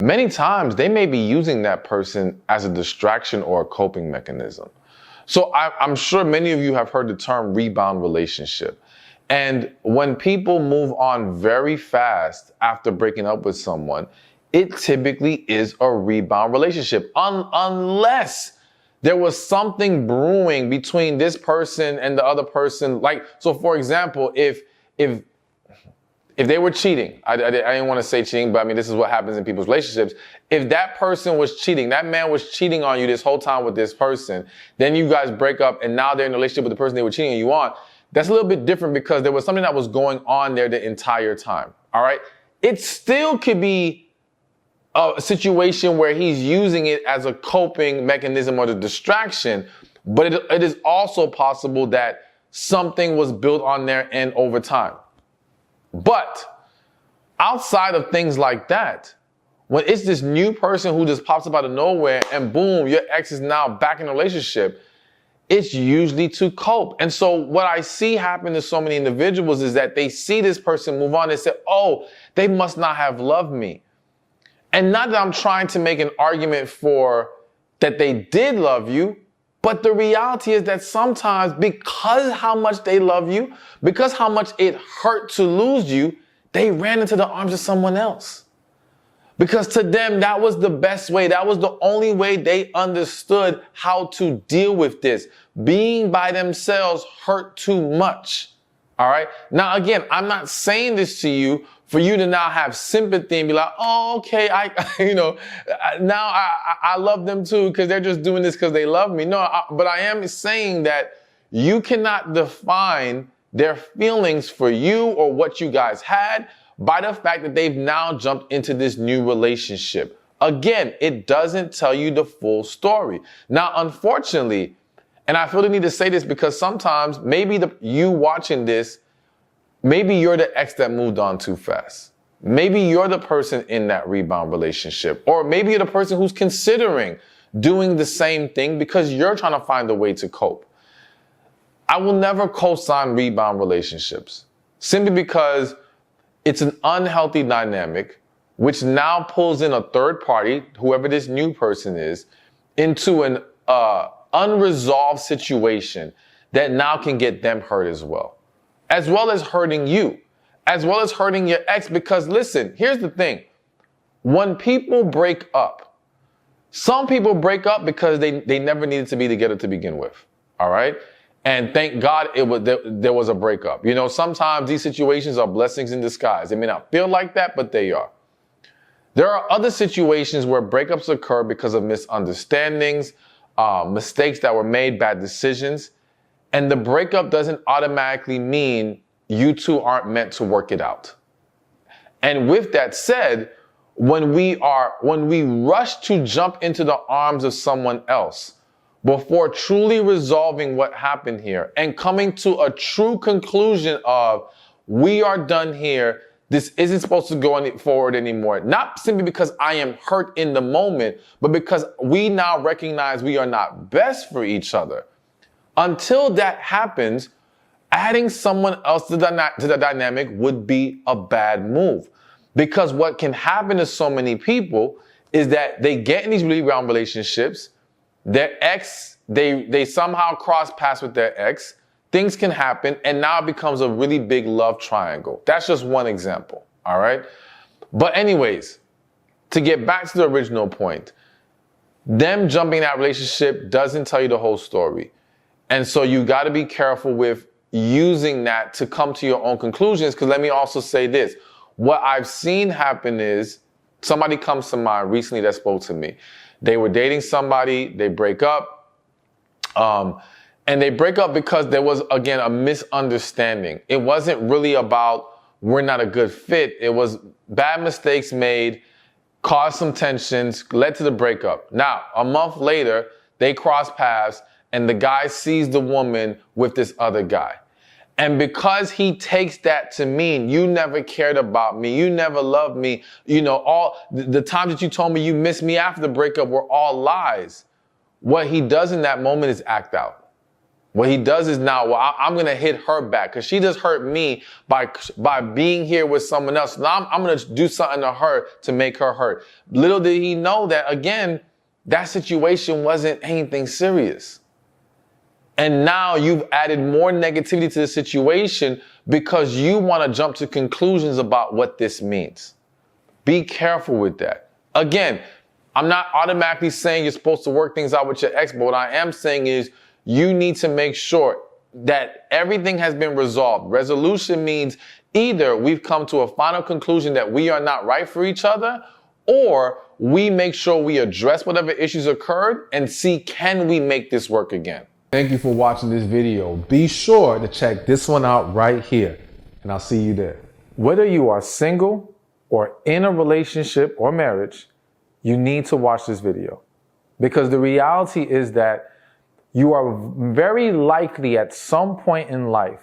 Many times they may be using that person as a distraction or a coping mechanism. So I'm sure many of you have heard the term rebound relationship. And when people move on very fast after breaking up with someone, it typically is a rebound relationship, unless there was something brewing between this person and the other person. Like, so for example, if they were cheating, I didn't want to say cheating, but I mean, this is what happens in people's relationships. If that person was cheating, that man was cheating on you this whole time with this person, then you guys break up and now they're in a relationship with the person they were cheating on you on. That's a little bit different because there was something that was going on there the entire time. All right. It still could be a situation where he's using it as a coping mechanism or the distraction, but it is also possible that something was built on their end over time. But outside of things like that, when it's this new person who just pops up out of nowhere and boom, your ex is now back in a relationship, it's usually to cope. And so what I see happen to so many individuals is that they see this person move on and say, oh, they must not have loved me. And not that I'm trying to make an argument for that they did love you, but the reality is that sometimes because how much they love you, because how much it hurt to lose you, they ran into the arms of someone else. Because to them, that was the best way. That was the only way they understood how to deal with this. Being by themselves hurt too much. All right. Now, again, I'm not saying this to you for you to now have sympathy and be like, oh, okay, now I love them too because they're just doing this because they love me. No, but I am saying that you cannot define their feelings for you or what you guys had by the fact that they've now jumped into this new relationship. Again, it doesn't tell you the full story. Now, unfortunately, and I feel the need to say this because sometimes maybe you watching this, maybe you're the ex that moved on too fast. Maybe you're the person in that rebound relationship, or maybe you're the person who's considering doing the same thing because you're trying to find a way to cope. I will never co-sign rebound relationships simply because it's an unhealthy dynamic, which now pulls in a third party, whoever this new person is, into an unresolved situation that now can get them hurt as well as hurting you, as well as hurting your ex. Because listen, here's the thing. When people break up, some people break up because they never needed to be together to begin with. All right. And thank God there was a breakup. You know, sometimes these situations are blessings in disguise. They may not feel like that, but they are. There are other situations where breakups occur because of misunderstandings, mistakes that were made, bad decisions. And the breakup doesn't automatically mean you two aren't meant to work it out. And with that said, when we rush to jump into the arms of someone else before truly resolving what happened here and coming to a true conclusion of we are done here, this isn't supposed to go any forward anymore, not simply because I am hurt in the moment, but because we now recognize we are not best for each other. Until that happens, adding someone else to the dynamic would be a bad move. Because what can happen to so many people is that they get in these rebound relationships, their ex, they somehow cross paths with their ex, things can happen, and now it becomes a really big love triangle. That's just one example, all right? But anyways, to get back to the original point, them jumping in that relationship doesn't tell you the whole story. And so you got to be careful with using that to come to your own conclusions. Because let me also say this. What I've seen happen is somebody comes to mind recently that spoke to me. They were dating somebody, they break up, and they break up because there was, again, a misunderstanding. It wasn't really about we're not a good fit. It was bad mistakes made, caused some tensions, led to the breakup. Now, a month later, they cross paths, and the guy sees the woman with this other guy. And because he takes that to mean you never cared about me, you never loved me, you know, all the times that you told me you missed me after the breakup were all lies. What he does in that moment is act out. What he does is now, well, I'm going to hit her back because she just hurt me by being here with someone else. Now I'm going to do something to her to make her hurt. Little did he know that, again, that situation wasn't anything serious. And now you've added more negativity to the situation because you want to jump to conclusions about what this means. Be careful with that. Again, I'm not automatically saying you're supposed to work things out with your ex, but what I am saying is you need to make sure that everything has been resolved. Resolution means either we've come to a final conclusion that we are not right for each other, or we make sure we address whatever issues occurred and see, can we make this work again? Thank you for watching this video. Be sure to check this one out right here, and I'll see you there. Whether you are single or in a relationship or marriage, you need to watch this video, because the reality is that you are very likely at some point in life